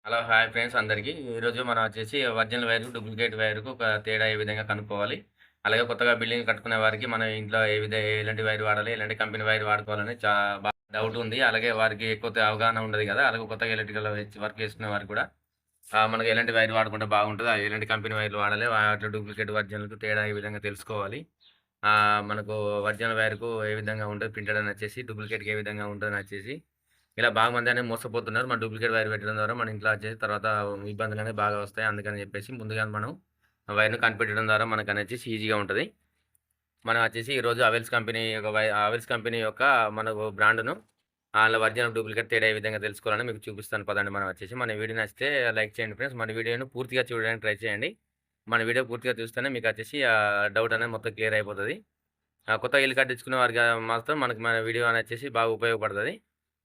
Hello! Hi friends అందరికీ. ఈరోజు మనం వచ్చేసి ఒరిజినల్ వైర్‌కు, డూప్లికేట్ వైర్‌కు ఒక తేడా ఏ విధంగా కనుక్కోవాలి. అలాగే కొత్తగా బిల్డింగ్ కట్టుకునే వారికి మన ఇంట్లో ఎలాంటి వైర్ వాడాలి, ఎలాంటి కంపెనీ వైర్ వాడుకోవాలని బాగా డౌట్ ఉంది. అలాగే వారికి ఎక్కువ అవగాహన ఉండదు కదా! అలాగే కొత్తగా ఎలక్ట్రికల్ వర్క్ చేసుకునే వారికి కూడా మనకు ఎలాంటి వైర్ వాడుకుంటే బాగుంటది, ఎలాంటి కంపెనీ వైర్‌లు వాడాలి, వాటిలో డూప్లికేట్, ఒరిజినల్‌కు తేడా ఏ విధంగా తెలుసుకోవాలి. మనకు ఒరిజినల్ వైర్‌కు ఏ విధంగా ఉంటది ప్రింటెడ్ అని వచ్చేసి, డూప్లికేట్‌కి ఏ విధంగా ఉంటదని వచ్చేసి ఇలా బాగా మందనేవి మోసపోతున్నారు. మన డూప్లికేట్ వైర్ పెట్టడం ద్వారా మన ఇంట్లో వచ్చేసి తర్వాత ఇబ్బందులనేవి బాగా వస్తాయి. అందుకని చెప్పేసి ముందుగానే మనం ఆ వైర్‌ని కనిపెట్టడం ద్వారా మనకనొచ్చేసి ఈజీగా ఉంటది. మనం వచ్చేసి ఈరోజు హవెల్స్ కంపెనీ యొక్క మనకు బ్రాండ్‌ను ఆళ్ళ ఒరిజినల్, డూప్లికేట్ తేడా ఏ విధంగా తెలుసుకోవాలని మీకు చూపిస్తాను పదండి మనం వచ్చేసి. మన వీడియో నచ్చితే లైక్ చేయండి ఫ్రెండ్స్. మన వీడియోను పూర్తిగా చూడడానికి ట్రై చేయండి. మన వీడియో పూర్తిగా చూస్తేనే మీకచ్చేసి డౌట్ అనేది మొత్తం క్లియర్ అయిపోతది. కొత్తగా ఇల్లు కట్టించుకునే వారికి మాత్రం మనకి మన వీడియో అనొచ్చేసి బాగా ఉపయోగపడతది.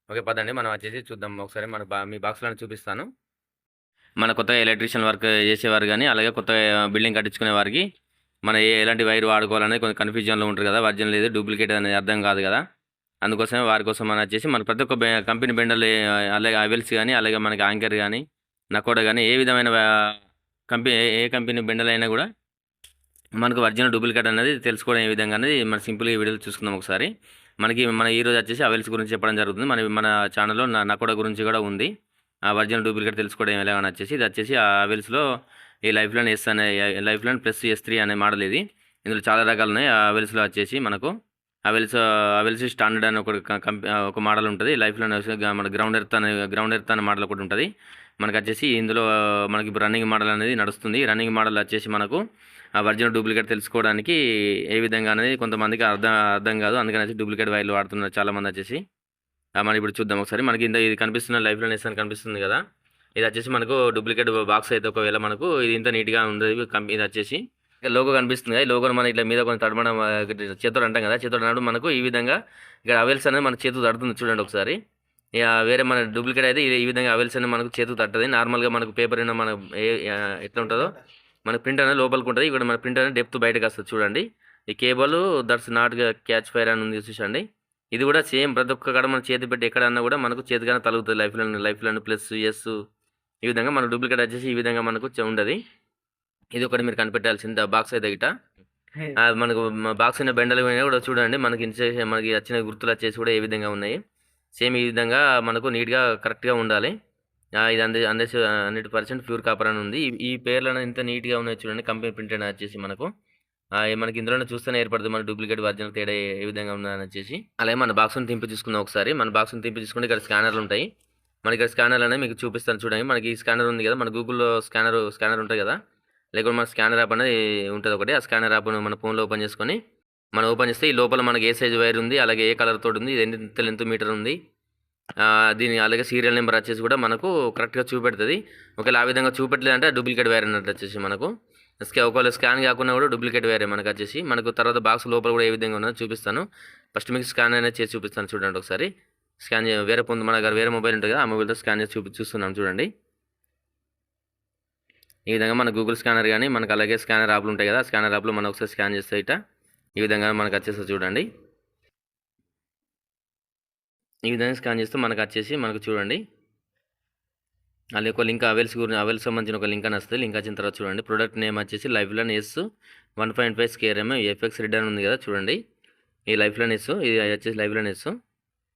ఓకే. పదండి మనం వచ్చేసి చూద్దాం ఒకసారి మన మీ బాక్స్‌లోనే చూపిస్తాను. మన కొత్తగా ఎలక్ట్రీషియన్ వర్క్ చేసేవారు గాని, అలాగే కొత్తగా బిల్డింగ్ కట్టించుకునే వారికి మనం ఎలాంటి వైర్ వాడుకోవాలనేది కొంచెం కన్‌ఫ్యూజన్‌లో ఉంటారు కదా! ఒరిజినల్ ఏది, డూప్లికేట్ అనేది అర్థం కాదు కదా! అందుకోసమే వారి కోసం అని వచ్చేసి మన ప్రతి ఒక్క కంపెనీ బెండలు అలాగే హవెల్స్ గాని, అలాగే మనకి యాంకర్ గాని, నకోడా గాని ఏ విధమైన ఏ కంపెనీ బెండలైనా కూడా మనకు ఒరిజినల్, డూప్లికేట్ అనేది తెలుసుకోవడం ఏ విధంగా అనేది మనం సింపుల్‌గా ఈ వీడియోలో చూసుకుందాం ఒకసారి. మన ఈరోజు వచ్చేసి హవెల్స్ గురించి చెప్పడం జరుగుతుంది. మన ఛానెల్‌లో నకోడా గురించి కూడా ఉంది. ఒరిజినల్, డూప్లికేట్ తెలుసుకోవడం ఎలాగని వచ్చేసి ఇది వచ్చేసి హవెల్స్‌లో ఈ లైఫ్ లైన్ ప్లస్ S3 అనే మోడల్ ఇది. ఇందులో చాలా రకాలున్నాయి. హవెల్స్‌లో వచ్చేసి మనకు హవెల్స్ స్టాండర్డ్ అని ఒక మోడల్ ఉంటది. లైఫ్ లైన్ మన గ్రౌండ్ ఎర్త్ అనే మోడల్ ఒకటి ఉంటది. మనకచ్చేసి ఇందులో మనకి ఇప్పుడు రన్నింగ్ మోడల్ అనేది నడుస్తుంది. రన్నింగ్ మోడల్ వచ్చేసి మనకు ఒరిజినల్, డూప్లికేట్ తెలుసుకోవడానికి ఏ విధంగా అనేది కొంతమందికి అర్థం కాదు. అందుకనేసి డూప్లికేట్ వైర్‌లు వాడుతున్నారు చాలామంది వచ్చేసి. మనం ఇప్పుడు చూద్దాం ఒకసారి. మనకి ఇది కనిపిస్తున్న లైఫ్ లైన్ అని కనిపిస్తుంది కదా! ఇది వచ్చేసి మనకు డూప్లికేట్ బాక్స్ అయితే ఒకవేళ మనకు ఇది ఇంత నీట్‌గా ఉండదు. ఇది వచ్చేసి లోగో కనిపిస్తుంది కదా! ఈ లోగోని మనం ఇట్లా మీద కొంచెం తడమడం చేత్తోటి అంటాం కదా! చేత్తోటి అన్నప్పుడు మనకు ఈ విధంగా ఇక్కడ హవెల్స్ అనేది మన చేతికి తడుతుంది చూడండి ఒకసారి. వేరే మన డూప్లికేట్ అయితే ఈ విధంగా హవెల్స్ అనేది మనకు చేతికి తట్టది. నార్మల్‌గా మనకు పేపర్ అయినా మన ఎట్లా ఉంటదో మన ప్రింట్ అనేది లోపలికి ఉంటది. ఇక్కడ మన ప్రింట్ అనేది డెప్త్ బయటకొస్తది చూడండి. ఈ cable that's not catch fire అని ఉంది చూసండి. ఇది కూడా సేమ్ ప్రతి ఒక్క కాడ మనం చేతి పెట్టి ఎక్కడన్నా కూడా మనకు చేతికనే తగులుతది లైఫ్ లైన్ ప్లస్ ఎస్ ఈ విధంగా మన డూప్లికేట్ వచ్చేసి ఈ విధంగా మనకు ఉండది. ఇది ఒకటి మీరు కనిపెట్టాల్సింది బాక్స్ అయితే గిట్ట. మనకు బాక్స్ అయిన బెండలు పోయినా కూడా చూడండి మనకి వచ్చిన గుర్తులు వచ్చేసి కూడా ఏ విధంగా ఉన్నాయి. సేమ్ ఈ విధంగా మనకు నీట్‌గా కరెక్ట్‌గా ఉండాలి. ఇది 100% ప్యూర్ కాపర్ అని ఉంది. ఈ పేర్లనేవి ఎంత నీట్‌గా ఉన్నాయో చూడండి. కంపెనీ ప్రింటెడ్ వచ్చేసి మనకు. మనకి ఇందులోనే చూస్తేనే ఏర్పడుతుంది మన డూప్లికేట్, ఒరిజినల్ తేడా ఏ విధంగా ఉన్నదని వచ్చేసి. అలాగే మన బాక్స్‌ని తెంపి చూసుకుందాం ఒకసారి. మన బాక్స్‌ని తెంపి చూసుకుంటే ఇక్కడ స్కానర్‌లు ఉంటాయి. మనకి ఇక్కడ స్కానర్‌లు అనేవి మీకు చూపిస్తాను చూడండి. మనకి ఈ స్కానర్ ఉంది కదా! మన గూగుల్‌లో స్కానర్ ఉంటది కదా! లేకుంటే మన స్కానర్ యాప్ అనేది ఉంటది ఒకటి. ఆ స్కానర్ యాప్‌ను మన ఫోన్‌లో ఓపెన్ చేసుకొని, మనం ఓపెన్ చేస్తే ఈ లోపల మనకి ఏ సైజ్ వైర్ ఉంది, అలాగే ఏ కలర్ తోటి ఉంది, ఇది ఎంత లెంత్ మీటర్ ఉంది. దీని అలాగే సీరియల్ నెంబర్ వచ్చేసి కూడా మనకు కరెక్ట్‌గా చూపెడుతది. ఒకవేళ ఆ విధంగా చూపెట్టలేదంటే డూప్లికేట్ వైర్ అన్నట్టు వచ్చేసి మనకు. ఒకవేళ స్కాన్ కాకున్నా కూడా డూప్లికేట్ వైరే మనకొచ్చేసి. మనకు తర్వాత బాక్స్ లోపల కూడా ఏ విధంగా ఉన్నదో చూపిస్తాను. ఫస్ట్ మీకు స్కాన్ అనేది చేసి చూపిస్తాను చూడండి ఒకసారి. మన దగ్గర వేరే మొబైల్ ఉంటుంది కదా! ఆ మొబైల్‌తో స్కాన్ చేసి చూస్తున్నాను చూడండి. ఈ విధంగా మన గూగుల్ స్కానర్ గాని, మనకు అలాగే స్కానర్ యాప్‌లు ఉంటాయి కదా! స్కానర్ యాప్‌లో మనం ఒకసారి స్కాన్ చేస్తే ఈ విధంగా మనకొచ్చేస్తది చూడండి. ఈ విధంగా స్కాన్ చేస్తే మనకు చూడండి. అలాగే ఒక లింక్ హవెల్స్ సంబంధించిన ఒక లింక్ అని వస్తది. లింక్ వచ్చిన తర్వాత చూడండి. ప్రొడక్ట్ నేమ్ వచ్చేసి life line S 1.5 square FX red అని ఉంది కదా! చూడండి. ఈ లైఫ్ లైన్ ఎస్ ఇది వచ్చేసి లైఫ్ లైన్ ఎస్.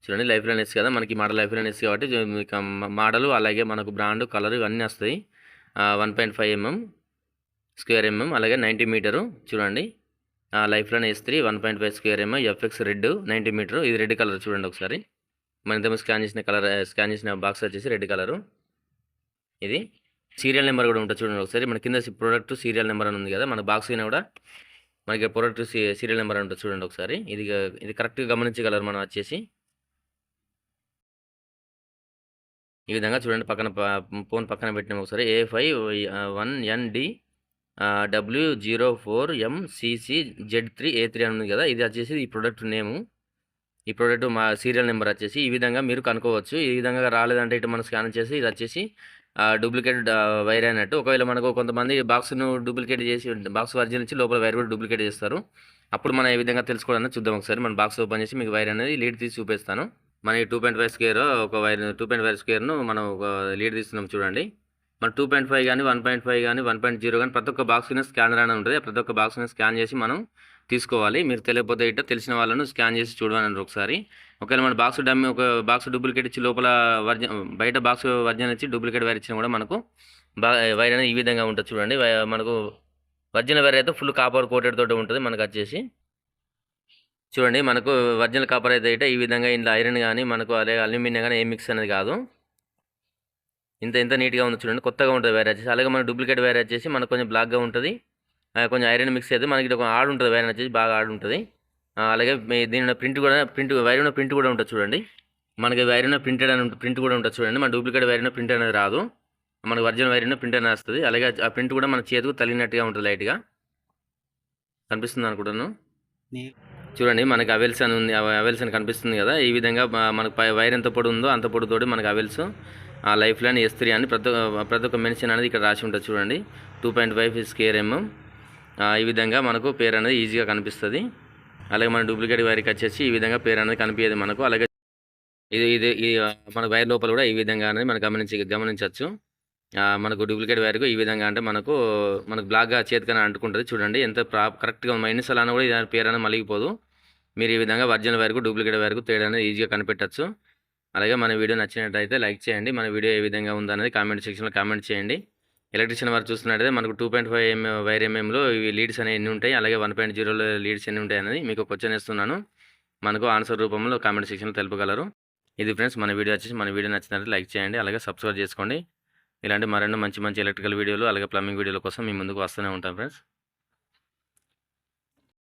చూడండి లైఫ్ లైన్ ఎస్ కదా! మనకి మోడల్ లైఫ్ లైన్ ఎస్ కాబట్టి మీకు మోడల్ అలాగే మనకు బ్రాండ్, కలర్ ఇవన్నీ వస్తాయి. 1.5 స్క్వేర్ అలాగే 90 మీటరు చూడండి. Life line S3 1.5 square FX red 90 metre. ఇది రెడ్ కలర్ చూడండి ఒకసారి. మన ఇంతకుముందు స్కాన్ చేసిన బాక్స్ వచ్చేసి రెడ్ కలరు. ఇది సీరియల్ నెంబర్ కూడా ఉంటుంది చూడండి ఒకసారి. మన కింద ప్రొడక్ట్ సీరియల్ నెంబర్ అని ఉంది కదా! మన బాక్స్ అయినా కూడా మనకి ప్రొడక్ట్ సీరియల్ నెంబర్ అని ఉంటుంది చూడండి ఒకసారి. ఇది కరెక్ట్‌గా గమనించగలరు మనం వచ్చేసి. ఈ విధంగా చూడండి ఫోన్ పక్కన పెట్టినాం ఒకసారి. A51ND W04MCCZ3A3 అని ఉంది కదా! ఇది వచ్చేసి ఈ ప్రొడక్ట్ నేము. ఈ ప్రొడక్ట్ మా సీరియల్ నెంబర్ వచ్చేసి ఈ విధంగా మీరు కనుక్కోవచ్చు. ఈ విధంగా రాలేదంటే ఇటు మనం స్కాన్ చేసి ఇది వచ్చేసి డూప్లికేట్ వైర్ అన్నట్టు. ఒకవేళ మనకు కొంతమంది బాక్స్‌ను డూప్లికేట్ చేసి బాక్స్ ఒరిజినల్ ఇచ్చి లోపల వైర్ కూడా డూప్లికేట్ చేస్తారు. అప్పుడు మనం ఏ విధంగా తెలుసుకోవాలనేది చూద్దాం ఒకసారి. మన బాక్స్ ఓపెన్ చేసి మీకు వైర్ అనేది లీడ్ తీసి చూపిస్తాను. మన ఈ 2.5 స్క్వేర్ ఒక వైర్ 2.5 స్క్వేర్‌ను మనం ఒక లీడ్ తీస్తున్నాం చూడండి. మన 2.5 గాని, 1.5 గాని, 1.0 గాని ప్రతి ఒక్క బాక్స్ కింద స్కానర్ అని ఉంటది. ప్రతి ఒక్క బాక్స్‌ని స్కాన్ చేసి మనం తీసుకోవాలి. మీరు తెలియకపోతే ఇట్ట తెలిసిన వాళ్ళను స్కాన్ చేసి చూడమనండి ఒకసారి. ఒకవేళ మన బాక్స్ డమ్మీ ఒక బాక్స్ డూప్లికేట్ ఇచ్చి లోపల బయట బాక్స్ ఒరిజినల్ ఇచ్చి డూప్లికేట్ వైర్ ఇచ్చినా కూడా మనకు వైర్ అనేది ఈ విధంగా ఉంటది చూడండి. మనకు ఒరిజినల్ వైర్ అయితే ఫుల్ కాపర్ కోటెడ్ తోటి ఉంటది మనకచ్చేసి. చూడండి మనకు ఒరిజినల్ కాపర్ అయితే ఇట ఈ విధంగా ఇందులో ఐరన్ గాని, మనకు అల్యూమినియం గాని ఏం మిక్స్ అనేది కాదు. ఇంత నీట్‌గా ఉంది చూడండి. కొత్తగా ఉంటది వైర్ వచ్చేసి. అలాగే మన డూప్లికేట్ వైర్ వచ్చేసి మనకు కొంచెం బ్లాక్‌గా ఉంటది. కొంచెం ఐరన్ మిక్స్ అయితే మనకి ఒక ఆడ్ ఉంటది వైర్ వచ్చేసి బాగా ఆడ్ ఉంటది. అలాగే దీని ఉన్న ప్రింట్ వైర్ ఉన్న ప్రింట్ కూడా ఉంటది చూడండి. మనకి వైర్ ఉన్న ప్రింట్ కూడా ఉంటది చూడండి. మన డూప్లికేట్ వైర్ ఉన్న ప్రింట్ అనేది రాదు. మనకు ఒరిజినల్ వైర్ ఉన్న ప్రింట్ అనేది వస్తది. అలాగే ఆ ప్రింట్ కూడా మన చేతికి తగిలినట్టుగా ఉంటది లైట్‌గా. కనిపిస్తుంది అనుకుంటాను. చూడండి మనకి అవెల్స్ అని ఉంది. అవెల్స్ అని కనిపిస్తుంది కదా. ఈ విధంగా మనకు వైర్ ఎంత పొడవు ఉందో అంత పొడవుతోటి మనకు అవెల్స్ లైఫ్ లైన్ S3 అని ప్రతి ఒక్క మెన్షన్ అనేది ఇక్కడ రాసి ఉంటుంది చూడండి. 2.5 స్క్వేర్ mm. ఈ విధంగా మనకు పేరు అనేది ఈజీగా కనిపిస్తుంది. అలాగే మన డూప్లికేట్ వైర్కి వచ్చేసి ఈ విధంగా పేరు అనేది కనిపించేది మనకు. అలాగే ఇది మన వైర్ లోపల కూడా ఈ విధంగా అనేది మనం గమనించవచ్చు. మనకు డూప్లికేట్ వైర్కు ఈ విధంగా అంటే మనకు బ్లాక్గా చేతికైనా అంటుకుంటుంది చూడండి. ఎంత కరెక్ట్గా ఎన్నిసార్లు అన్నా కూడా దాని పేరు అనేది మలిగిపోదు. మీరు ఈ విధంగా ఒరిజినల్ వైర్కు డూప్లికేట్ వైర్కు తేడా అనేది ఈజీగా కనిపెట్టచ్చు. అలాగే మన వీడియో నచ్చినట్టయితే లైక్ చేయండి. మన వీడియో ఏ విధంగా ఉందనేది కామెంట్ సెక్షన్లో కామెంట్ చేయండి. ఎలక్ట్రిషియన్ వారు చూస్తున్నట్టయితే మనకు 2.5 వైర్ ఎంఎంలో ఇవి లీడ్స్ అనేవి ఎన్ని ఉంటాయి, అలాగే 1.0లో లీడ్స్ ఎన్ని ఉంటాయి అనేది మీకు క్వశ్చన్ ఇస్తున్నాను. మనకు ఆన్సర్ రూపంలో కామెంట్ సెక్షన్లో తెలుపగలరు. ఇది ఫ్రెండ్స్ మన వీడియో వచ్చేసి మన వీడియో నచ్చినట్లయితే లైక్ చేయండి. అలాగే సబ్స్క్రైబ్ చేసుకోండి. ఇలాంటి మరెన్నో మంచి ఎలక్ట్రికల్ వీడియోలు అలాగే ప్లంబింగ్ వీడియోల కోసం మీ ముందుకు వస్తూనే ఉంటాం ఫ్రెండ్స్.